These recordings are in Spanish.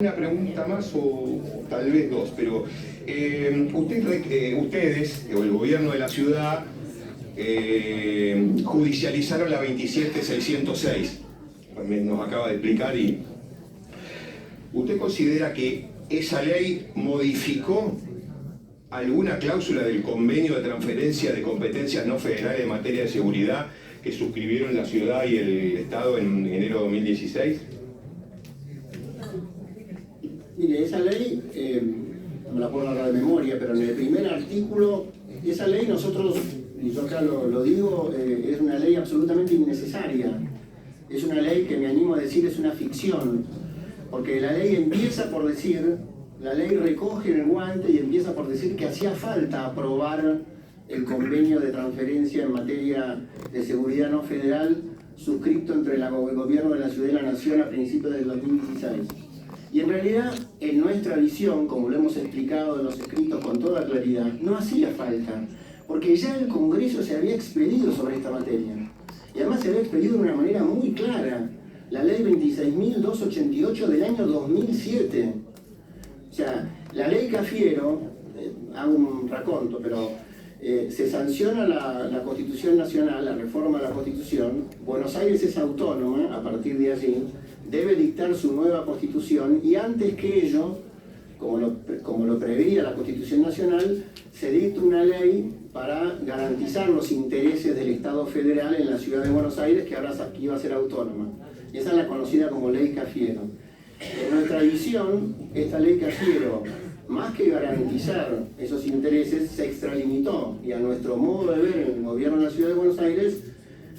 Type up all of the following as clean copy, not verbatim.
Una pregunta más o tal vez dos, pero ustedes, o el gobierno de la ciudad, judicializaron la 27606, nos acaba de explicar, y ¿usted considera que esa ley modificó alguna cláusula del convenio de transferencia de competencias no federales en materia de seguridad que suscribieron la ciudad y el Estado en enero de 2016? Mire, esa ley, no me la puedo hablar de memoria, pero en el primer artículo, esa ley nosotros, y yo acá lo digo, es una ley absolutamente innecesaria. Es una ley que me animo a decir es una ficción, porque la ley empieza por decir, la ley recoge el guante y empieza por decir que hacía falta aprobar el convenio de transferencia en materia de seguridad no federal suscrito entre el gobierno de la ciudad y la nación a principios del 2016. Y en realidad, en nuestra visión, como lo hemos explicado en los escritos con toda claridad, no hacía falta, porque ya el Congreso se había expedido sobre esta materia. Y además se había expedido de una manera muy clara, la ley 26.288 del año 2007. O sea, la ley Cafiero, hago un raconto, pero se sanciona la Constitución Nacional, la reforma de la Constitución. Buenos Aires es autónoma a partir de allí, debe dictar su nueva Constitución y antes que ello, como lo preveía la Constitución Nacional, se dicta una ley para garantizar los intereses del Estado federal en la ciudad de Buenos Aires, que ahora iba a ser autónoma. Esa es la conocida como ley Cafiero. En nuestra visión, esta ley Cafiero, más que garantizar esos intereses, se extralimitó y a nuestro modo de ver el gobierno de la ciudad de Buenos Aires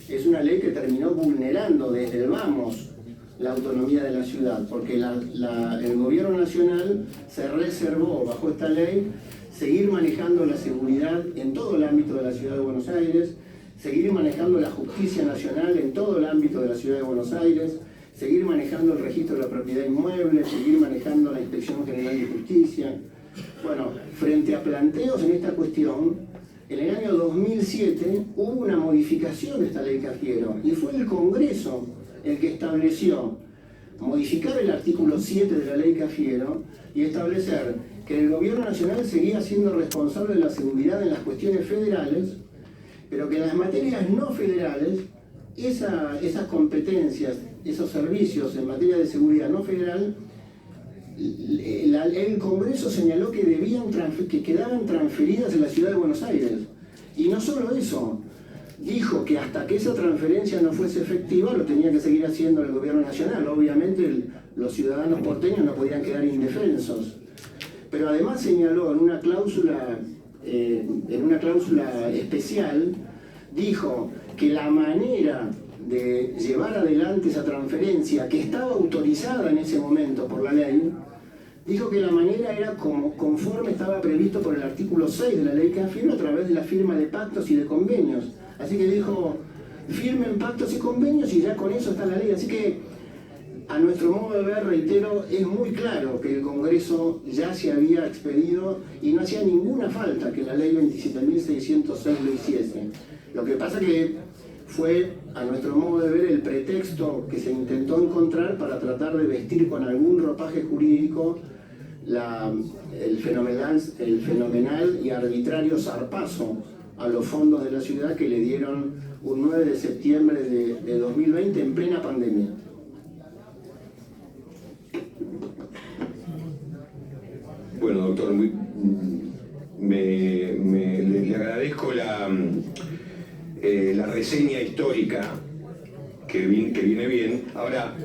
es una ley que terminó vulnerando desde el vamos la autonomía de la ciudad, porque el gobierno nacional se reservó bajo esta ley seguir manejando la seguridad en todo el ámbito de la ciudad de Buenos Aires, seguir manejando la justicia nacional en todo el ámbito de la ciudad de Buenos Aires, seguir manejando el registro de la propiedad inmueble, seguir manejando la Inspección General de Justicia. Bueno, frente a planteos en esta cuestión, en el año 2007 hubo una modificación de esta ley Cafiero y fue el Congreso el que estableció modificar el artículo 7 de la ley Cafiero y establecer que el gobierno nacional seguía siendo responsable de la seguridad en las cuestiones federales, pero que en las materias no federales, esas competencias, esos servicios en materia de seguridad no federal, el Congreso señaló que que quedaban transferidas en la ciudad de Buenos Aires. Y no solo eso, dijo que hasta que esa transferencia no fuese efectiva lo tenía que seguir haciendo el gobierno nacional. Obviamente los ciudadanos porteños no podían quedar indefensos. Pero además señaló en una cláusula especial, dijo que la manera de llevar adelante esa transferencia, que estaba autorizada en ese momento por la ley, dijo que la manera era conforme estaba previsto por el artículo 6 de la ley Cafiero a través de la firma de pactos y de convenios. Así que dijo, firmen pactos y convenios y ya con eso está la ley. Así que, a nuestro modo de ver, reitero, es muy claro que el Congreso ya se había expedido y no hacía ninguna falta que la ley 27.606 lo hiciese. Lo que pasa que fue, a nuestro modo de ver, el pretexto que se intentó encontrar para tratar de vestir con algún ropaje jurídico el fenomenal y arbitrario zarpazo a los fondos de la ciudad que le dieron un 9 de septiembre de 2020 en plena pandemia. Bueno, doctor, le agradezco la reseña histórica que viene bien. Ahora,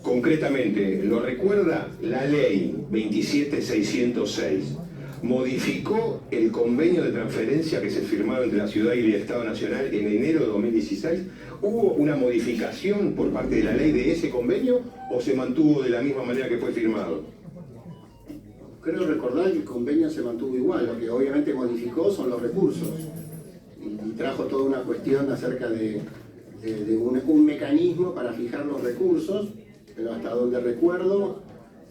concretamente, ¿lo recuerda? La ley 27606 modificó el convenio de transferencia que se firmaba entre la ciudad y el Estado Nacional en enero de 2016. ¿Hubo una modificación por parte de la ley de ese convenio o se mantuvo de la misma manera que fue firmado? Creo recordar que el convenio se mantuvo igual, lo que obviamente modificó son los recursos y trajo toda una cuestión acerca de un mecanismo para fijar los recursos, pero hasta donde recuerdo,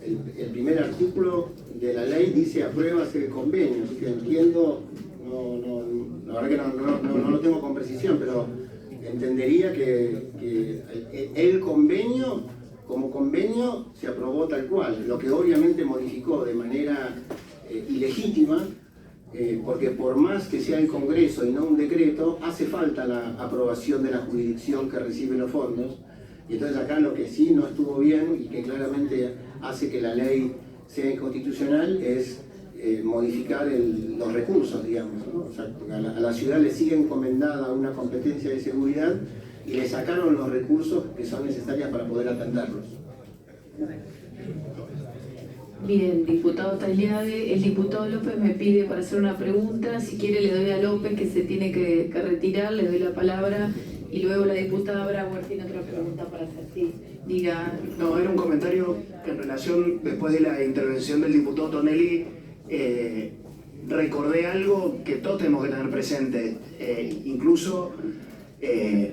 el primer artículo de la ley dice apruébase el convenio, así que entiendo, la verdad que no lo tengo con precisión, pero entendería que el convenio como convenio se aprobó tal cual, lo que obviamente modificó de manera ilegítima, porque por más que sea el Congreso y no un decreto, hace falta la aprobación de la jurisdicción que recibe los fondos. Y entonces acá lo que sí no estuvo bien y que claramente hace que la ley sea inconstitucional es modificar los recursos, digamos, ¿no? O sea, a la ciudad le sigue encomendada una competencia de seguridad y le sacaron los recursos que son necesarios para poder atenderlos. Bien, diputado Tagliave, el diputado López me pide para hacer una pregunta. Si quiere le doy a López, que se tiene que retirar, le doy la palabra. Y luego la diputada Brauer tiene otra pregunta para hacer. Sí, diga. No, era un comentario en relación, después de la intervención del diputado Tonelli, recordé algo que todos tenemos que tener presente, incluso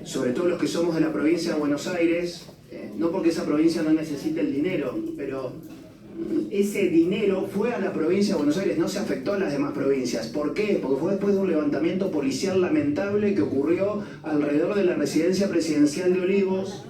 sobre todo los que somos de la provincia de Buenos Aires, no porque esa provincia no necesite el dinero, pero ese dinero fue a la provincia de Buenos Aires, no se afectó a las demás provincias. ¿Por qué? Porque fue después de un levantamiento policial lamentable que ocurrió alrededor de la residencia presidencial de Olivos,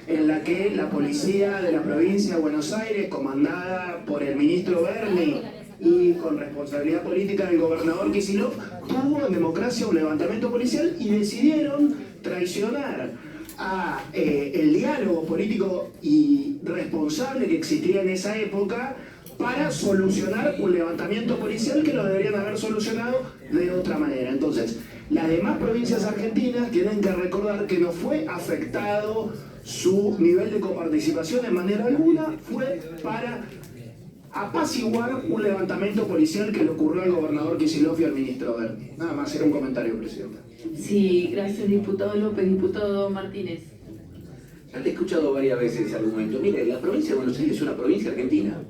en la que la policía de la provincia de Buenos Aires, comandada por el ministro Berni y con responsabilidad política del gobernador Kicillof, tuvo en democracia un levantamiento policial y decidieron traicionar a el diálogo político y responsable que existía en esa época para solucionar un levantamiento policial que lo deberían haber solucionado de otra manera. Entonces, las demás provincias argentinas tienen que recordar que no fue afectado su nivel de coparticipación de manera alguna, fue para apaciguar un levantamiento policial que le ocurrió al gobernador Kicillof y al ministro Berni. Nada más, era un comentario, Presidenta. Sí, gracias, diputado López. Diputado Martínez. Ya te he escuchado varias veces ese argumento. Mire, la provincia de Buenos Aires es una provincia argentina.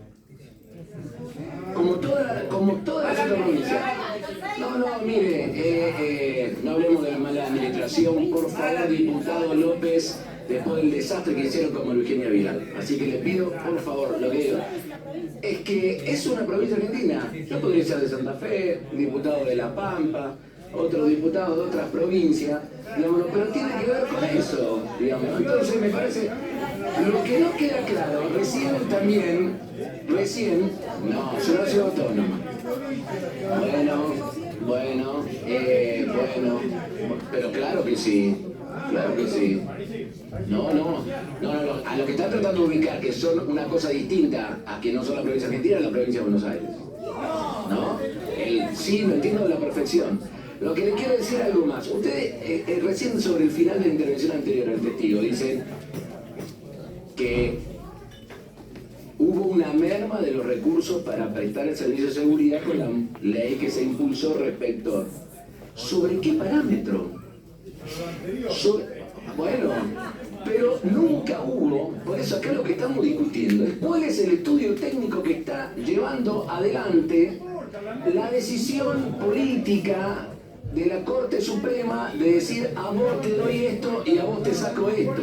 Como todas las otras provincias. No, mire, no hablemos de la mala administración, por favor, diputado López, después del desastre que hicieron como Eugenia Vidal. Así que le pido, por favor, lo que digo es que es una provincia argentina. Yo podría ser de Santa Fe, diputado de La Pampa, otros diputados de otras provincias, digamos, pero tiene que ver con eso, digamos. Entonces me parece, lo que no queda claro, recién, no, yo no soy autónoma. Bueno, pero claro que sí. No, a lo que están tratando de ubicar, que son una cosa distinta a que no son la provincia argentina, es la provincia de Buenos Aires. ¿No? Sí, lo entiendo a la perfección. Lo que le quiero decir algo más. Ustedes, recién sobre el final de la intervención anterior al testigo, dicen que hubo una merma de los recursos para prestar el servicio de seguridad con la ley que se impulsó respecto. ¿Sobre qué parámetro? Bueno, pero nunca hubo, por eso acá lo que estamos discutiendo es cuál es el estudio técnico que está llevando adelante la decisión política de la Corte Suprema de decir a vos te doy esto y a vos te saco esto.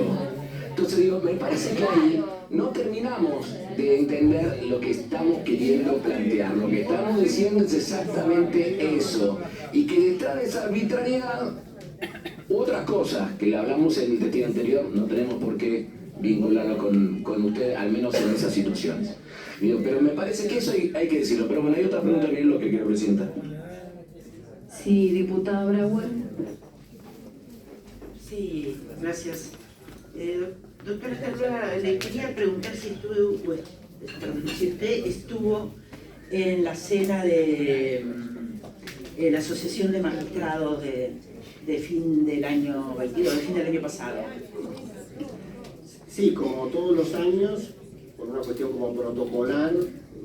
Entonces digo, me parece que ahí no terminamos de entender lo que estamos queriendo plantear. Lo que estamos diciendo es exactamente eso. Y que detrás de esa arbitrariedad, otras cosas que le hablamos en el testigo anterior, no tenemos por qué vincularlo con usted, al menos en esas situaciones. Digo, pero me parece que eso hay que decirlo. Pero bueno, hay otra pregunta, miren lo que quiero presentar. Sí, diputada Brauer. Sí, gracias. Doctora Carla, le quería preguntar si usted estuvo en la cena de la Asociación de Magistrados de fin del año 22, de fin del año pasado. Sí, como todos los años, por una cuestión como protocolar,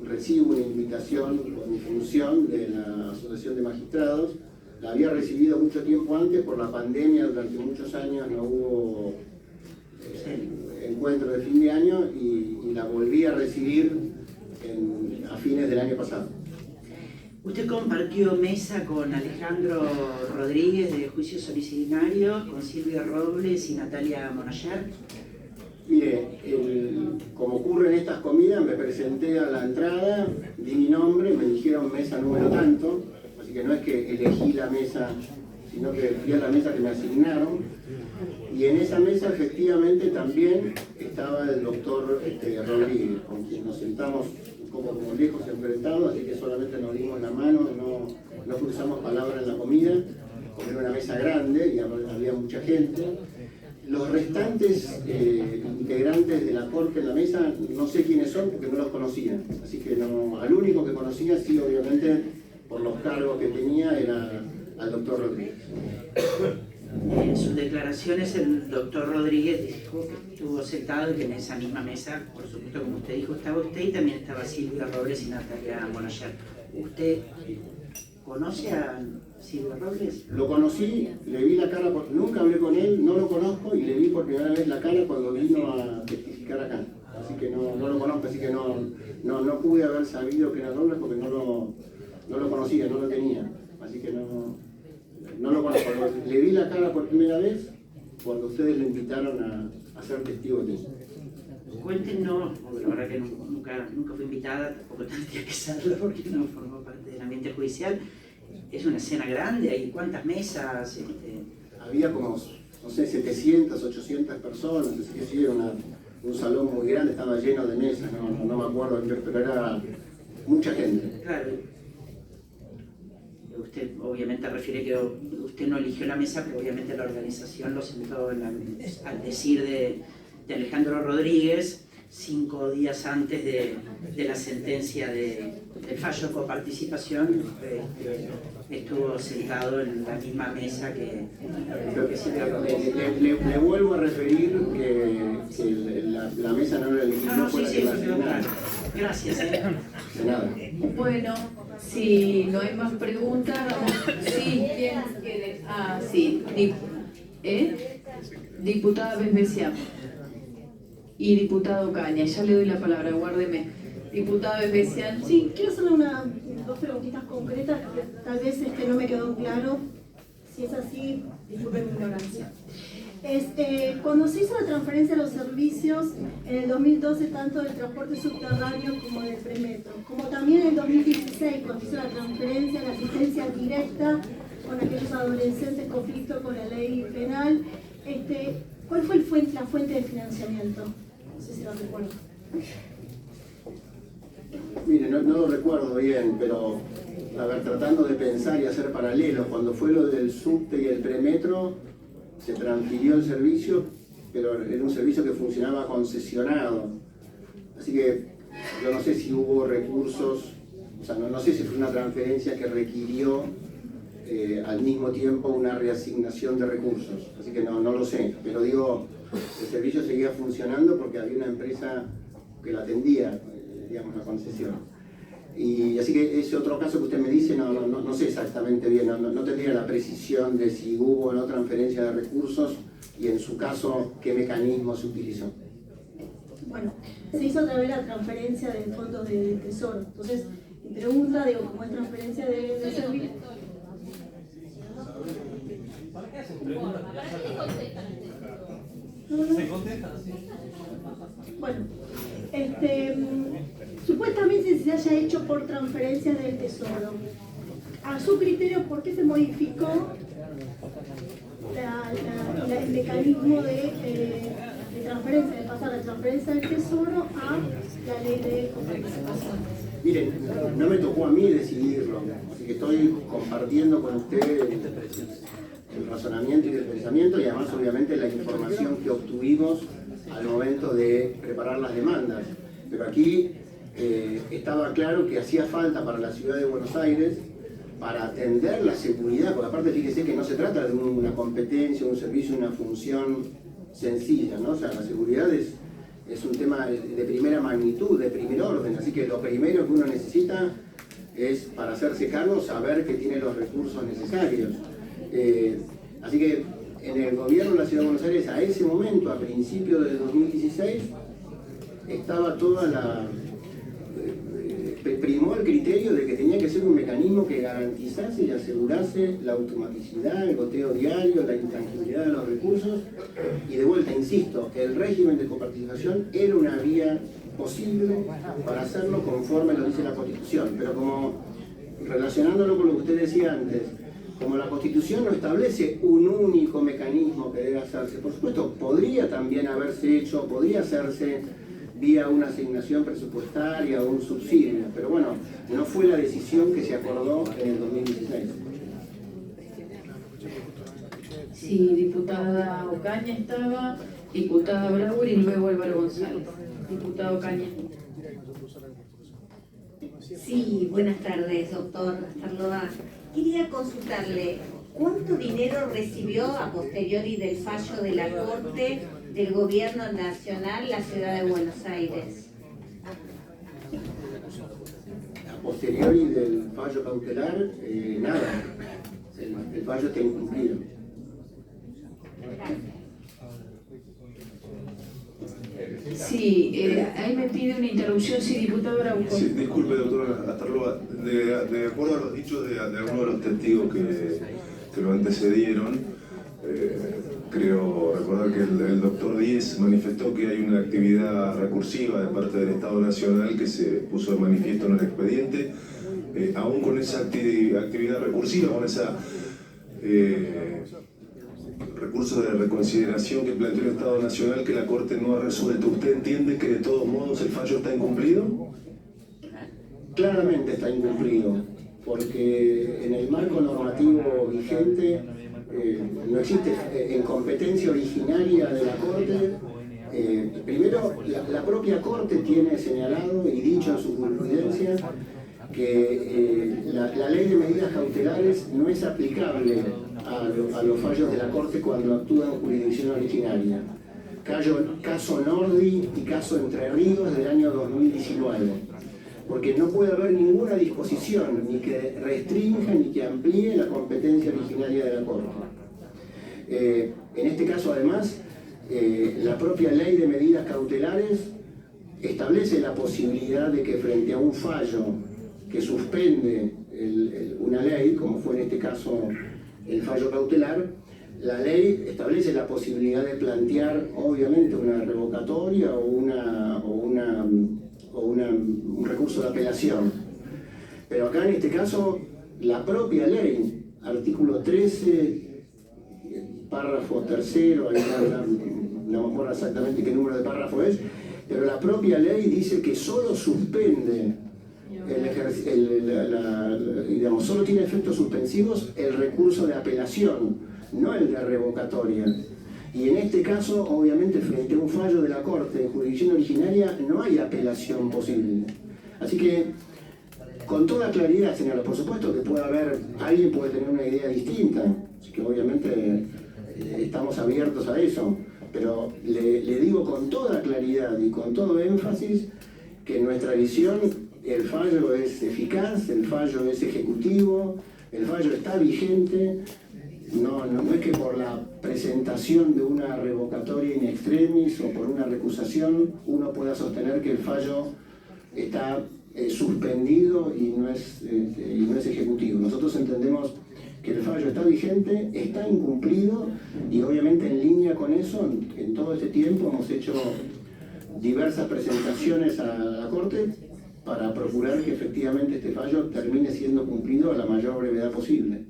recibo una invitación por mi función de la Asociación de Magistrados. La había recibido mucho tiempo antes, por la pandemia durante muchos años no hubo encuentro de fin de año y la volví a recibir a fines del año pasado. Usted compartió mesa con Alejandro Rodríguez de Juicios Originarios, con Silvia Robles y Natalia Monayer. Mire, como ocurre en estas comidas, me presenté a la entrada, di mi nombre, me dijeron mesa número tanto, así que no es que elegí la mesa, sino que fui a la mesa que me asignaron. Y en esa mesa efectivamente también estaba el doctor Rodríguez, con quien nos sentamos un poco como lejos enfrentados, así que solamente nos dimos la mano, no cruzamos palabras en la comida, porque era una mesa grande y había mucha gente. Los restantes integrantes de la corte en la mesa, no sé quiénes son porque no los conocía, así que no, al único que conocía, sí, obviamente, por los cargos que tenía, era al doctor Rodríguez. En sus declaraciones el doctor Rodríguez dijo que estuvo sentado y que en esa misma mesa, por supuesto como usted dijo, estaba usted y también estaba Silvia Robles y Natalia Monayer. ¿Usted conoce a Silvio Robles? Lo conocí, le vi la cara, nunca hablé con él, no lo conozco y le vi por primera vez la cara cuando vino a testificar acá. Así que no lo conozco, así que no pude haber sabido que era Robles porque no lo conocía, no lo tenía. Así que no lo conozco. Le vi la cara por primera vez cuando ustedes lo invitaron a ser testigo de eso. Cuéntenos, porque la verdad que nunca fui invitada, tampoco tendría que serlo porque no formó parte del ambiente judicial. Es una escena grande, ¿hay cuántas mesas? Había como, no sé, 700, 800 personas, así que sí, era un salón muy grande, estaba lleno de mesas, no me acuerdo, pero era mucha gente. Claro. Usted obviamente refiere que usted no eligió la mesa, pero obviamente la organización lo sentó al decir de Alejandro Rodríguez 5 días antes de la sentencia del fallo de coparticipación, estuvo sentado en la misma mesa que Silvia Rodríguez. Le vuelvo a referir que la mesa no era elegida. No, sí, claro. Gracias. De nada. Bueno, si no hay más preguntas, vamos. Sí, bien. Sí. Diputada Vespasian y diputado Caña. Ya le doy la palabra, guárdeme. Diputada Vespasian. Sí, quiero hacerle dos preguntitas concretas que tal vez no me quedó claro. Si es así, disculpen mi ignorancia. Cuando se hizo la transferencia de los servicios en el 2012, tanto del transporte subterráneo como del premetro, como también en el 2016, cuando se hizo la transferencia de la asistencia directa con aquellos adolescentes en conflicto con la ley penal, ¿cuál fue la fuente de financiamiento? No sé si lo recuerdo. Mire, no lo recuerdo bien, pero a ver, tratando de pensar y hacer paralelos, cuando fue lo del subte y el premetro, se transfirió el servicio, pero era un servicio que funcionaba concesionado. Así que yo no sé si hubo recursos, o sea, no sé si fue una transferencia que requirió al mismo tiempo una reasignación de recursos. Así que no lo sé, pero digo, el servicio seguía funcionando porque había una empresa que lo atendía, digamos, la concesión. Y así que ese otro caso que usted me dice, no sé exactamente bien, no tendría la precisión de si hubo o no transferencia de recursos y en su caso, qué mecanismo se utilizó. Bueno, se hizo a través de la transferencia de fondos del Tesoro. Entonces, mi pregunta, como es transferencia de servicio... ¿Se contesta? Sí. Bueno, supuestamente se haya hecho por transferencia del Tesoro. A su criterio, ¿por qué se modificó el mecanismo de transferencia, de pasar la transferencia del Tesoro a la ley de coparticipación? Miren, no me tocó a mí decidirlo, así que estoy compartiendo con ustedes el razonamiento y el pensamiento y además obviamente la información que obtuvimos al momento de preparar las demandas. Pero aquí estaba claro que hacía falta para la ciudad de Buenos Aires, para atender la seguridad, porque aparte fíjese que no se trata de una competencia, un servicio, una función sencilla, ¿no? O sea, la seguridad es un tema de primera magnitud, de primer orden, así que lo primero que uno necesita es, para hacerse cargo, saber que tiene los recursos necesarios. Así que en el gobierno de la Ciudad de Buenos Aires, a ese momento, a principios de 2016, estaba toda primó el criterio de que tenía que ser un mecanismo que garantizase y asegurase la automaticidad, el goteo diario, la intangibilidad de los recursos. Y de vuelta, insisto, el régimen de coparticipación era una vía posible para hacerlo conforme lo dice la Constitución. Pero como relacionándolo con lo que usted decía antes, como la Constitución no establece un único mecanismo que debe hacerse, por supuesto, podría también haberse hecho, podría hacerse vía una asignación presupuestaria o un subsidio, pero bueno, no fue la decisión que se acordó en el 2016. Sí, diputada Ocaña estaba, diputada Brauer y luego Álvaro González. Diputado Ocaña. Sí, buenas tardes, doctor Arloa. Quería consultarle, ¿cuánto dinero recibió a posteriori del fallo de la Corte del Gobierno Nacional la Ciudad de Buenos Aires? A posteriori del fallo cautelar, nada. El fallo está incumplido. Sí, ahí me pide una interrupción, sí, diputado Araujo. Sí, disculpe, doctora Astarloa, de acuerdo a los dichos de algunos de los testigos que lo antecedieron, creo recordar que el doctor Díez manifestó que hay una actividad recursiva de parte del Estado Nacional que se puso de manifiesto en el expediente. Aún con esa actividad recursiva, con esa recurso de reconsideración que planteó el Estado Nacional que la Corte no ha resuelto, ¿usted entiende que de todos modos el fallo está incumplido? Claramente está incumplido, porque en el marco normativo vigente no existe en competencia originaria de la Corte. Primero, la propia Corte tiene señalado y dicho en su jurisprudencia que la ley de medidas cautelares no es aplicable a los fallos de la Corte cuando actúa en jurisdicción originaria. Caso Nordi y caso Entre Ríos del año 2019. Porque no puede haber ninguna disposición ni que restrinja ni que amplíe la competencia originaria de la Corte. En este caso, además, la propia ley de medidas cautelares establece la posibilidad de que frente a un fallo que suspende una ley, como fue en este caso el fallo cautelar, la ley establece la posibilidad de plantear, obviamente, una revocatoria o un recurso de apelación. Pero acá en este caso, la propia ley, artículo 13, párrafo tercero, no me acuerdo exactamente qué número de párrafo es, pero la propia ley dice que solo suspende digamos, solo tiene efectos suspensivos el recurso de apelación, no el de revocatoria. Y en este caso, obviamente, frente a un fallo de la Corte en jurisdicción originaria, no hay apelación posible. Así que, con toda claridad, señora, por supuesto que alguien puede tener una idea distinta, así que obviamente estamos abiertos a eso, pero le digo con toda claridad y con todo énfasis que en nuestra visión el fallo es eficaz, el fallo es ejecutivo, el fallo está vigente. No es que por la presentación de una revocatoria in extremis o por una recusación uno pueda sostener que el fallo está suspendido y no es ejecutivo. Nosotros entendemos que el fallo está vigente, está incumplido y obviamente en línea con eso, en todo este tiempo hemos hecho diversas presentaciones a la Corte para procurar que efectivamente este fallo termine siendo cumplido a la mayor brevedad posible.